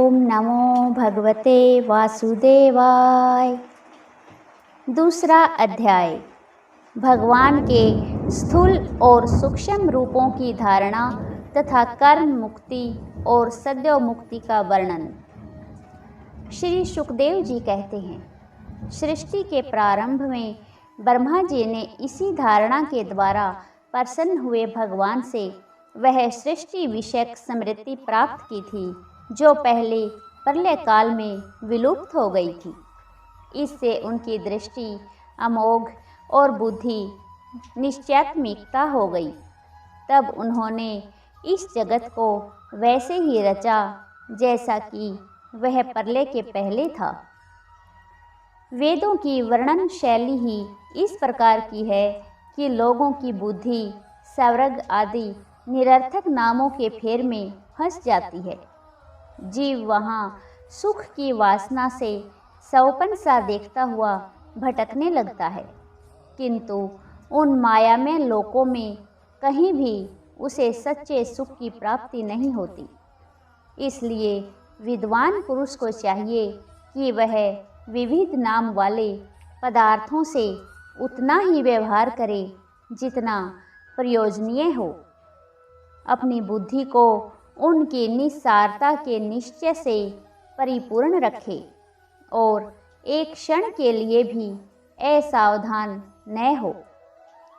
ओम नमो भगवते वासुदेवाय। दूसरा अध्याय भगवान के स्थूल और सूक्ष्म रूपों की धारणा तथा कर्म मुक्ति और सद्यो मुक्ति का वर्णन। श्री सुखदेव जी कहते हैं, सृष्टि के प्रारंभ में ब्रह्मा जी ने इसी धारणा के द्वारा प्रसन्न हुए भगवान से वह सृष्टि विषयक स्मृति प्राप्त की थी जो पहले प्रलय काल में विलुप्त हो गई थी। इससे उनकी दृष्टि अमोघ और बुद्धि निश्चयात्मिकता हो गई। तब उन्होंने इस जगत को वैसे ही रचा जैसा कि वह प्रलय के पहले था। वेदों की वर्णन शैली ही इस प्रकार की है कि लोगों की बुद्धि स्वर्ग आदि निरर्थक नामों के फेर में फंस जाती है। जीव वहाँ सुख की वासना से सौपन सा देखता हुआ भटकने लगता है, किंतु उन मायामय लोकों में कहीं भी उसे सच्चे सुख की प्राप्ति नहीं होती। इसलिए विद्वान पुरुष को चाहिए कि वह विविध नाम वाले पदार्थों से उतना ही व्यवहार करे जितना प्रयोजनीय हो। अपनी बुद्धि को उनकी निस्सारता के निश्चय से परिपूर्ण रखे और एक क्षण के लिए भी असावधान न हो।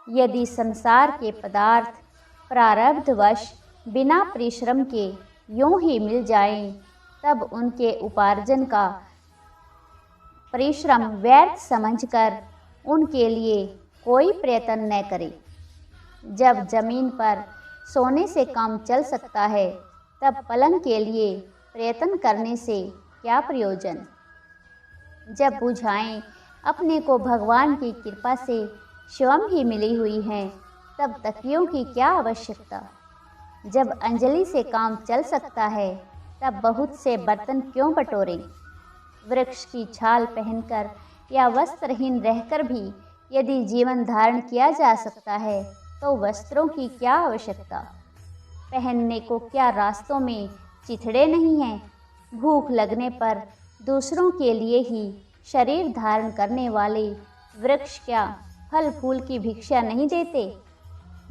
यदि संसार के पदार्थ प्रारब्धवश बिना परिश्रम के यूं ही मिल जाएं, तब उनके उपार्जन का परिश्रम व्यर्थ समझकर उनके लिए कोई प्रयत्न न करे। जब जमीन पर सोने से काम चल सकता है, तब पलंग के लिए प्रयत्न करने से क्या प्रयोजन। जब बुझाएं अपने को भगवान की कृपा से स्वयं ही मिली हुई हैं, तब तकियों की क्या आवश्यकता। जब अंजलि से काम चल सकता है, तब बहुत से बर्तन क्यों बटोरें। वृक्ष की छाल पहनकर या वस्त्रहीन रहकर भी यदि जीवन धारण किया जा सकता है, तो वस्त्रों की क्या आवश्यकता। पहनने को क्या रास्तों में चिथड़े नहीं हैं। भूख लगने पर दूसरों के लिए ही शरीर धारण करने वाले वृक्ष क्या फल फूल की भिक्षा नहीं देते।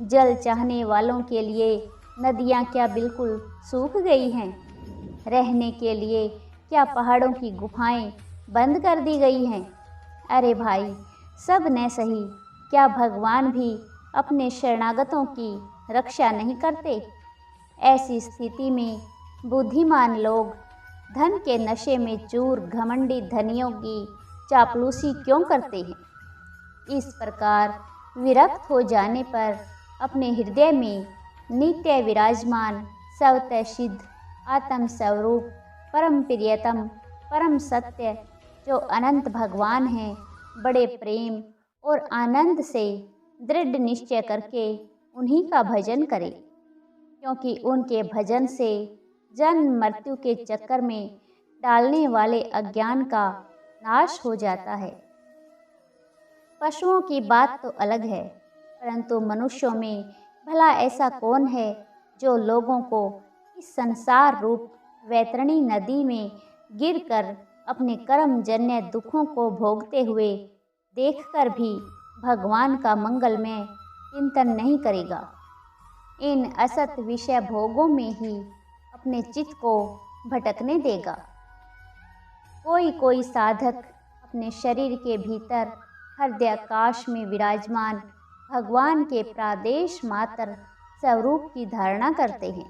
जल चाहने वालों के लिए नदियाँ क्या बिल्कुल सूख गई हैं। रहने के लिए क्या पहाड़ों की गुफाएं बंद कर दी गई हैं। अरे भाई, सब न सही, क्या भगवान भी अपने शरणागतों की रक्षा नहीं करते। ऐसी स्थिति में बुद्धिमान लोग धन के नशे में चूर घमंडी धनियों की चापलूसी क्यों करते हैं। इस प्रकार विरक्त हो जाने पर अपने हृदय में नित्य विराजमान स्वतः सिद्ध आत्म स्वरूप परम प्रियतम परम सत्य जो अनंत भगवान हैं, बड़े प्रेम और आनंद से दृढ़ निश्चय करके उन्हीं का भजन करें, क्योंकि उनके भजन से जन्म मृत्यु के चक्कर में डालने वाले अज्ञान का नाश हो जाता है। पशुओं की बात तो अलग है, परंतु मनुष्यों में भला ऐसा कौन है जो लोगों को इस संसार रूप वैतरणी नदी में गिरकर अपने कर्मजन्य दुखों को भोगते हुए देखकर भी भगवान का मंगलमय चिंतन नहीं करेगा। इन असत विषय भोगों में ही अपने चित्त को भटकने देगा। कोई कोई साधक अपने शरीर के भीतर हृदयाकाश में विराजमान भगवान के प्रादेश मात्र स्वरूप की धारणा करते हैं।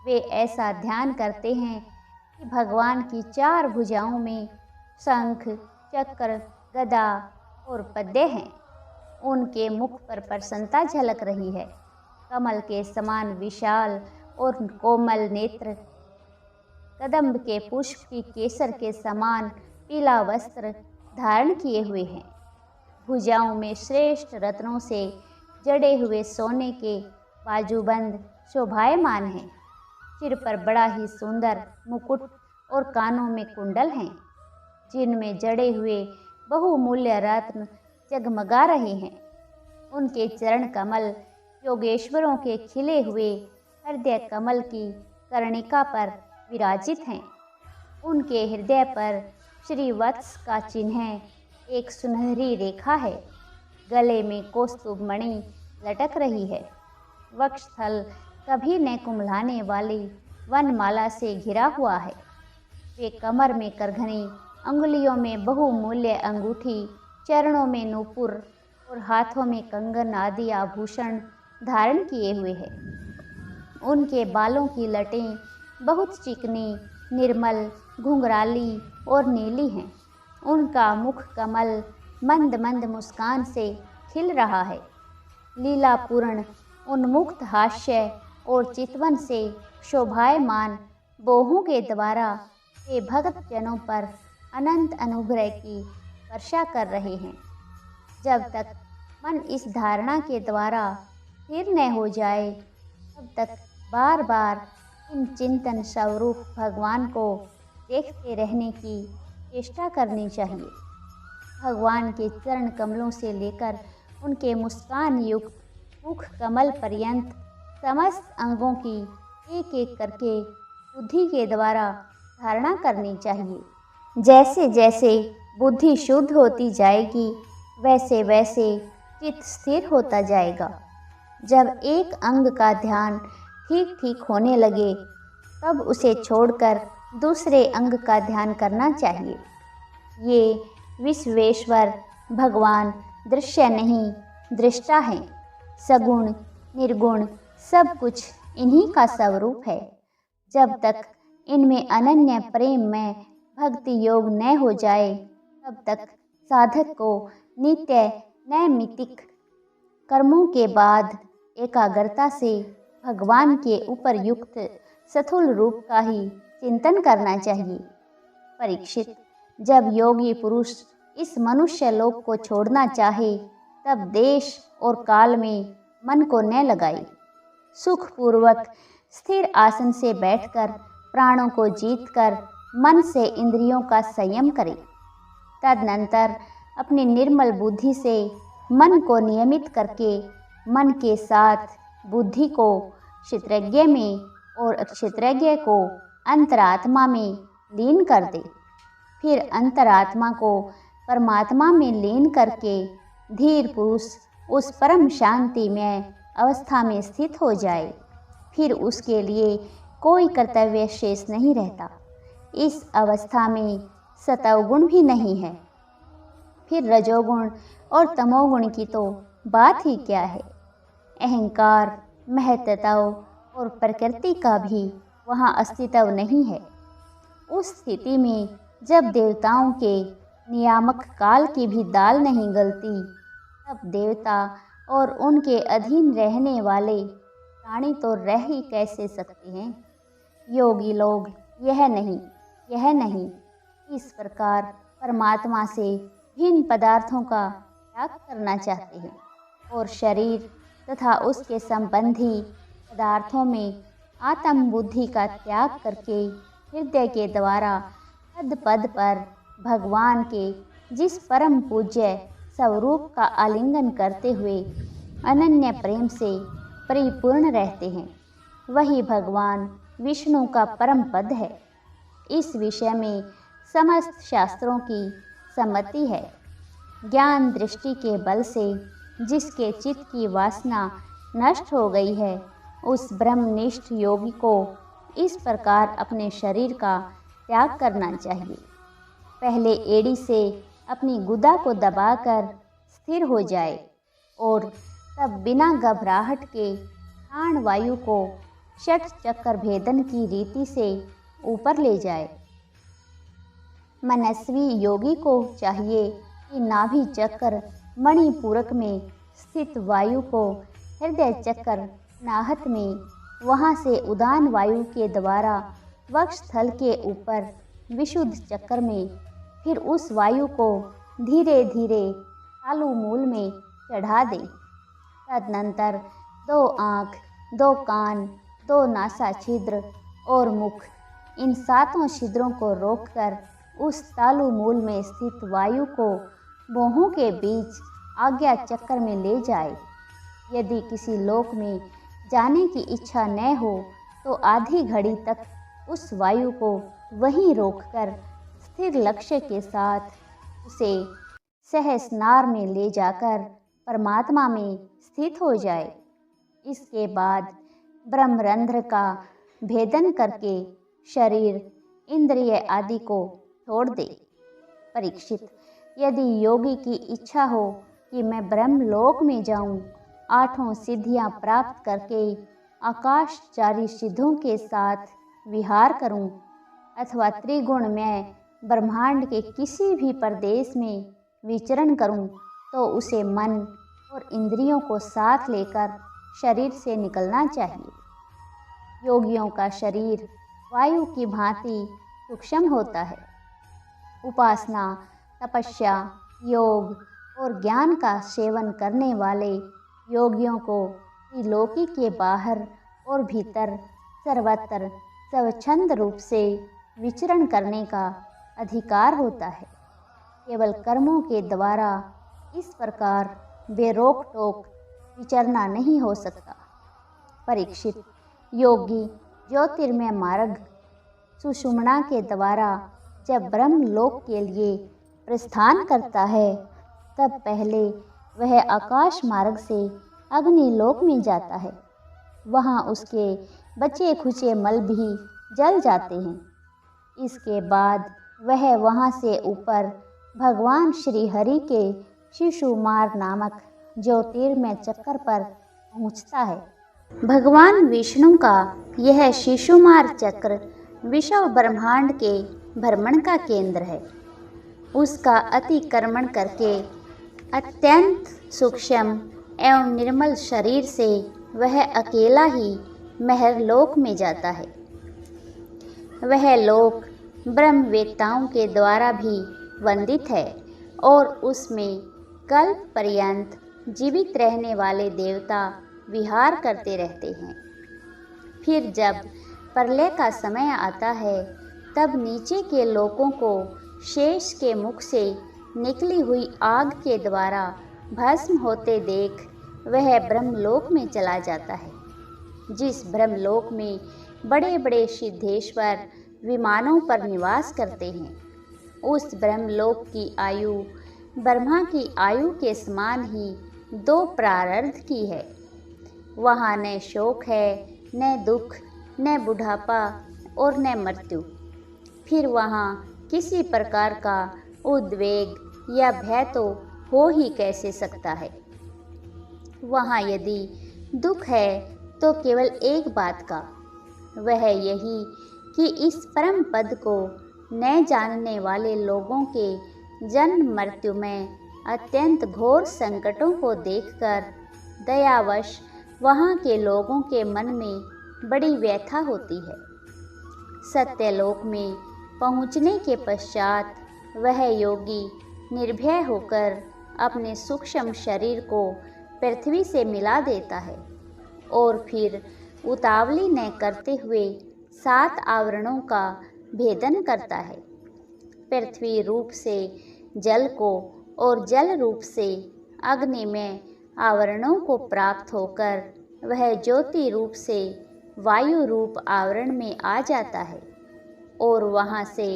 वे ऐसा ध्यान करते हैं कि भगवान की चार भुजाओं में शंख चक्र गदा और पद्य हैं। उनके मुख पर प्रसन्नता झलक रही है। कमल के समान विशाल और कोमल नेत्र, कदम्ब के पुष्प की केसर के समान पीला वस्त्र धारण किए हुए हैं। भुजाओं में श्रेष्ठ रत्नों से जड़े हुए सोने के बाजूबंद शोभायमान हैं। सिर पर बड़ा ही सुंदर मुकुट और कानों में कुंडल हैं, जिनमें जड़े हुए बहुमूल्य रत्न जगमगा रहे हैं। उनके चरण कमल योगेश्वरों के खिले हुए हृदय कमल की कर्णिका पर विराजित हैं। उनके हृदय पर श्रीवत्स का चिन्ह, एक सुनहरी रेखा है। गले में कौस्तुभ मणि लटक रही है। वक्षस्थल कभी न कुम्हलाने वाली वनमाला से घिरा हुआ है। वे कमर में करघनी, अंगुलियों में बहुमूल्य अंगूठी, चरणों में नूपुर और हाथों में कंगन आदि आभूषण धारण किए हुए हैं। उनके बालों की लटें बहुत चिकनी, निर्मल, घुंघराली और नीली हैं। उनका मुख कमल मंद मंद मुस्कान से खिल रहा है। लीलापूर्ण उन्मुक्त हास्य और चितवन से शोभायमान बोहों के द्वारा वे भक्त जनों पर अनंत अनुग्रह की वर्षा कर रहे हैं। जब तक मन इस धारणा के द्वारा स्थिर न हो जाए, तब तक बार बार इन चिंतन स्वरूप भगवान को देखते रहने की चेष्टा करनी चाहिए। भगवान के चरण कमलों से लेकर उनके मुस्कान युक्त मुख कमल पर्यंत समस्त अंगों की एक एक करके बुद्धि के द्वारा धारणा करनी चाहिए। जैसे जैसे बुद्धि शुद्ध होती जाएगी, वैसे वैसे चित्त स्थिर होता जाएगा। जब एक अंग का ध्यान ठीक ठीक होने लगे, तब उसे छोड़कर दूसरे अंग का ध्यान करना चाहिए। ये विश्वेश्वर भगवान दृश्य नहीं, दृष्टा हैं। सगुण निर्गुण सब कुछ इन्हीं का स्वरूप है। जब तक इनमें अनन्य प्रेम में भक्ति योग न हो जाए, तब तक साधक को नित्य नैमित्तिक कर्मों के बाद एकाग्रता से भगवान के ऊपर युक्त स्थूल रूप का ही चिंतन करना चाहिए। परीक्षित, जब योगी पुरुष इस मनुष्य लोक को छोड़ना चाहे, तब देश और काल में मन को न लगाए। सुखपूर्वक स्थिर आसन से बैठकर प्राणों को जीतकर मन से इंद्रियों का संयम करे। तदनंतर अपनी निर्मल बुद्धि से मन को नियमित करके मन के साथ बुद्धि को क्षेत्रज्ञ में और क्षेत्रज्ञ को अंतरात्मा में लीन कर दे। फिर अंतरात्मा को परमात्मा में लीन करके धीर पुरुष उस परम शांति में अवस्था में स्थित हो जाए। फिर उसके लिए कोई कर्तव्य शेष नहीं रहता। इस अवस्था में सतोगुण भी नहीं है। फिर रजोगुण और तमोगुण की तो बात ही क्या है। अहंकार, महत्त्व और प्रकृति का भी वहाँ अस्तित्व नहीं है। उस स्थिति में जब देवताओं के नियामक काल की भी दाल नहीं गलती, तब देवता और उनके अधीन रहने वाले प्राणी तो रह ही कैसे सकते हैं। योगी लोग यह नहीं इस प्रकार परमात्मा से भिन्न पदार्थों का त्याग करना चाहते हैं और शरीर तथा उसके संबंधी पदार्थों में आत्म बुद्धि का त्याग करके हृदय के द्वारा पद पद पर भगवान के जिस परम पूज्य स्वरूप का आलिंगन करते हुए अनन्य प्रेम से परिपूर्ण रहते हैं, वही भगवान विष्णु का परम पद है। इस विषय में समस्त शास्त्रों की सम्मति है। ज्ञान दृष्टि के बल से जिसके चित्त की वासना नष्ट हो गई है, उस ब्रह्मनिष्ठ योगी को इस प्रकार अपने शरीर का त्याग करना चाहिए। पहले एड़ी से अपनी गुदा को दबाकर स्थिर हो जाए और तब बिना घबराहट के प्राण वायु को षट चक्कर भेदन की रीति से ऊपर ले जाए। मनस्वी योगी को चाहिए कि नाभि चक्कर मणिपूरक में स्थित वायु को हृदय चक्कर नाहत में, वहाँ से उदान वायु के द्वारा वक्षस्थल के ऊपर विशुद्ध चक्कर में, फिर उस वायु को धीरे धीरे तालु मूल में चढ़ा दे। तदनंतर 2 आँख, 2 कान, 2 नासा छिद्र और मुख, इन 7 छिद्रों को रोककर उस तालु मूल में स्थित वायु को भौहों के बीच आज्ञा चक्कर में ले जाए। यदि किसी लोक में जाने की इच्छा न हो, तो आधी घड़ी तक उस वायु को वहीं रोककर स्थिर लक्ष्य के साथ उसे सहस्नार में ले जाकर परमात्मा में स्थित हो जाए। इसके बाद ब्रह्मरंध्र का भेदन करके शरीर, इंद्रिय आदि को छोड़ दे। परीक्षित, यदि योगी की इच्छा हो कि मैं ब्रह्मलोक में जाऊं, आठों सिद्धियां प्राप्त करके आकाशचारी सिद्धों के साथ विहार करूं, अथवा त्रिगुण में ब्रह्मांड के किसी भी प्रदेश में विचरण करूं, तो उसे मन और इंद्रियों को साथ लेकर शरीर से निकलना चाहिए। योगियों का शरीर वायु की भांति सूक्ष्म होता है। उपासना, तपस्या, योग और ज्ञान का सेवन करने वाले योगियों को त्रिलोकी के बाहर और भीतर सर्वत्र स्वच्छंद रूप से विचरण करने का अधिकार होता है। केवल कर्मों के द्वारा इस प्रकार बेरोक टोक विचरना नहीं हो सकता। परीक्षित, योगी ज्योतिर्मय मार्ग सुषुम्ना के द्वारा जब ब्रह्मलोक के लिए प्रस्थान करता है, तब पहले वह आकाश मार्ग से अग्निलोक में जाता है। वहाँ उसके बचे खुचे मल भी जल जाते हैं। इसके बाद वह वहाँ से ऊपर भगवान श्री हरि के शिशुमार नामक ज्योतिर्मय चक्र पर पहुँचता है। भगवान विष्णु का यह शिशुमार चक्र विश्व ब्रह्मांड के भ्रमण का केंद्र है। उसका अतिक्रमण करके अत्यंत सूक्ष्म एवं निर्मल शरीर से वह अकेला ही महरलोक में जाता है। वह लोक ब्रह्मवेत्ताओं के द्वारा भी वंदित है और उसमें कल्प पर्यंत जीवित रहने वाले देवता विहार करते रहते हैं। फिर जब प्रलय का समय आता है, तब नीचे के लोकों को शेष के मुख से निकली हुई आग के द्वारा भस्म होते देख वह ब्रह्मलोक में चला जाता है। जिस ब्रह्मलोक में बड़े बड़े सिद्धेश्वर विमानों पर निवास करते हैं, उस ब्रह्मलोक की आयु ब्रह्मा की आयु के समान ही 2 प्रारब्ध की है। वहाँ न शोक है, न दुख, न बुढ़ापा और न मृत्यु। फिर वहाँ किसी प्रकार का उद्वेग या भय तो हो ही कैसे सकता है। वहाँ यदि दुख है तो केवल एक बात का, वह यही कि इस परम पद को न जानने वाले लोगों के जन्म मृत्यु में अत्यंत घोर संकटों को देखकर दयावश वहाँ के लोगों के मन में बड़ी व्यथा होती है। सत्यलोक में पहुँचने के पश्चात वह योगी निर्भय होकर अपने सूक्ष्म शरीर को पृथ्वी से मिला देता है और फिर उतावली न करते हुए 7 आवरणों का भेदन करता है। पृथ्वी रूप से जल को और जल रूप से अग्नि में आवरणों को प्राप्त होकर वह ज्योति रूप से वायु रूप आवरण में आ जाता है और वहाँ से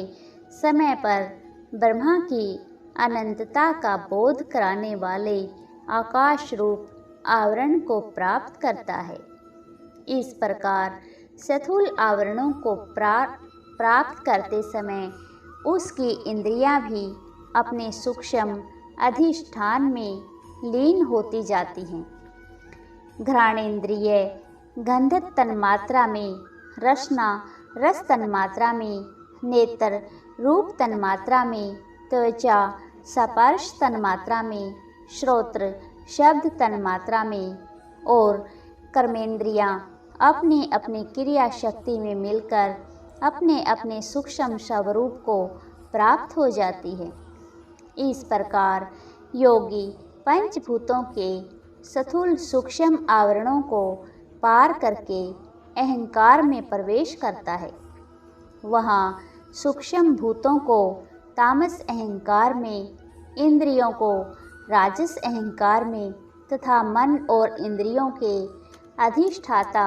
समय पर ब्रह्मा की अनंतता का बोध कराने वाले आकाश रूप आवरण को प्राप्त करता है। इस प्रकार स्थूल आवरणों को प्राप्त करते समय उसकी इंद्रियां भी अपने सूक्ष्म अधिष्ठान में लीन होती जाती हैं। घ्राणेन्द्रिय गंध तन्मात्रा में, रसना रस तन्मात्रा में, नेत्र रूप तन्मात्रा में, त्वचा स्पर्श तन्मात्रा में, श्रोत्र शब्द तन्मात्रा में और कर्मेंद्रियां अपनी अपनी क्रिया शक्ति में मिलकर अपने अपने सूक्ष्म स्वरूप को प्राप्त हो जाती है। इस प्रकार योगी पंचभूतों के स्थूल सूक्ष्म आवरणों को पार करके अहंकार में प्रवेश करता है। वहाँ सूक्ष्म भूतों को तामस अहंकार में, इंद्रियों को राजस अहंकार में तथा मन और इंद्रियों के अधिष्ठाता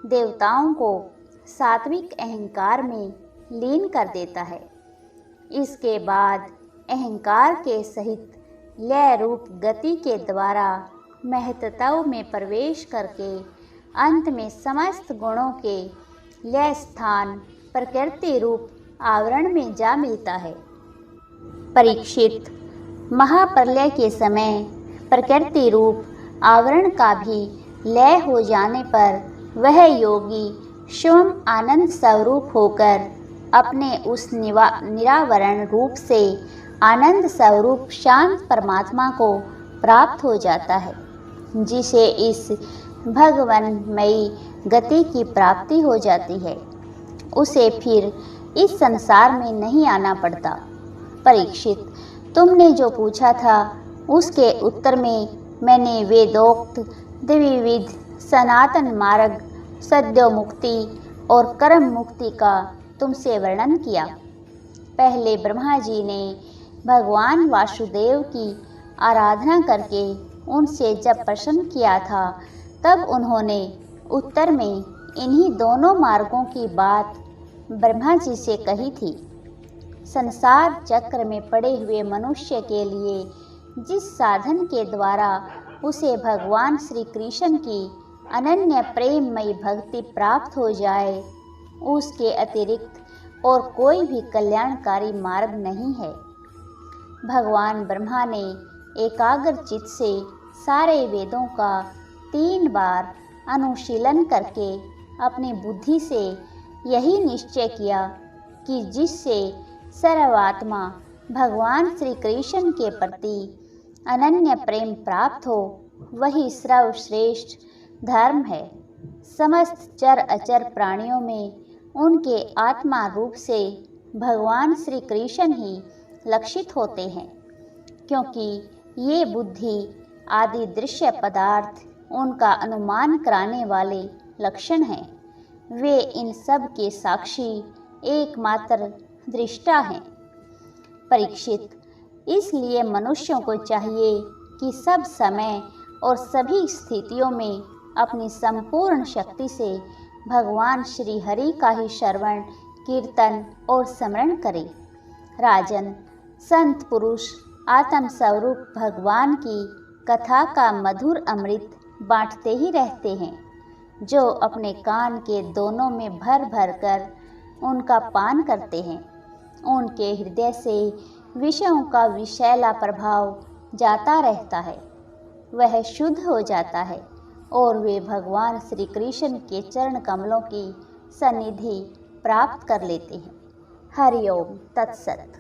देवताओं को सात्विक अहंकार में लीन कर देता है। इसके बाद अहंकार के सहित लय रूप गति के द्वारा महत्ताओं में प्रवेश करके अंत में समस्त गुणों के लय स्थान प्रकृति रूप आवरण में जा मिलता है। परीक्षित, महाप्रलय के समय प्रकृति रूप आवरण का भी लय हो जाने पर वह योगी शिवम आनंद स्वरूप होकर अपने उस निरावरण रूप से आनंद स्वरूप शांत परमात्मा को प्राप्त हो जाता है, जिसे इस भगवनमयी गति की प्राप्ति हो जाती है। उसे फिर इस संसार में नहीं आना पड़ता। परीक्षित, तुमने जो पूछा था उसके उत्तर में मैंने वेदोक्त द्विविध सनातन मार्ग, सद्यो मुक्ति और कर्म मुक्ति का तुमसे वर्णन किया। पहले ब्रह्मा जी ने भगवान वासुदेव की आराधना करके उनसे जब प्रश्न किया था, तब उन्होंने उत्तर में इन्हीं दोनों मार्गों की बात ब्रह्मा जी से कही थी। संसार चक्र में पड़े हुए मनुष्य के लिए जिस साधन के द्वारा उसे भगवान श्री कृष्ण की अनन्य प्रेममयी भक्ति प्राप्त हो जाए, उसके अतिरिक्त और कोई भी कल्याणकारी मार्ग नहीं है। भगवान ब्रह्मा ने एकाग्र चित्त से सारे वेदों का 3 बार अनुशीलन करके अपनी बुद्धि से यही निश्चय किया कि जिससे सर्वात्मा भगवान श्री कृष्ण के प्रति अनन्य प्रेम प्राप्त हो, वही सर्वश्रेष्ठ धर्म है। समस्त चर अचर प्राणियों में उनके आत्मा रूप से भगवान श्री कृष्ण ही लक्षित होते हैं, क्योंकि ये बुद्धि आदि दृश्य पदार्थ उनका अनुमान कराने वाले लक्षण हैं। वे इन सब के साक्षी एकमात्र दृष्टा हैं। परीक्षित, इसलिए मनुष्यों को चाहिए कि सब समय और सभी स्थितियों में अपनी संपूर्ण शक्ति से भगवान श्री हरि का ही श्रवण, कीर्तन और स्मरण करें। राजन, संत पुरुष आत्म स्वरूप भगवान की कथा का मधुर अमृत बांटते ही रहते हैं। जो अपने कान के दोनों में भर भर कर उनका पान करते हैं, उनके हृदय से विषयों का विषैला प्रभाव जाता रहता है, वह शुद्ध हो जाता है और वे भगवान श्री कृष्ण के चरण कमलों की सन्निधि प्राप्त कर लेते हैं। हरि ओम तत्सत।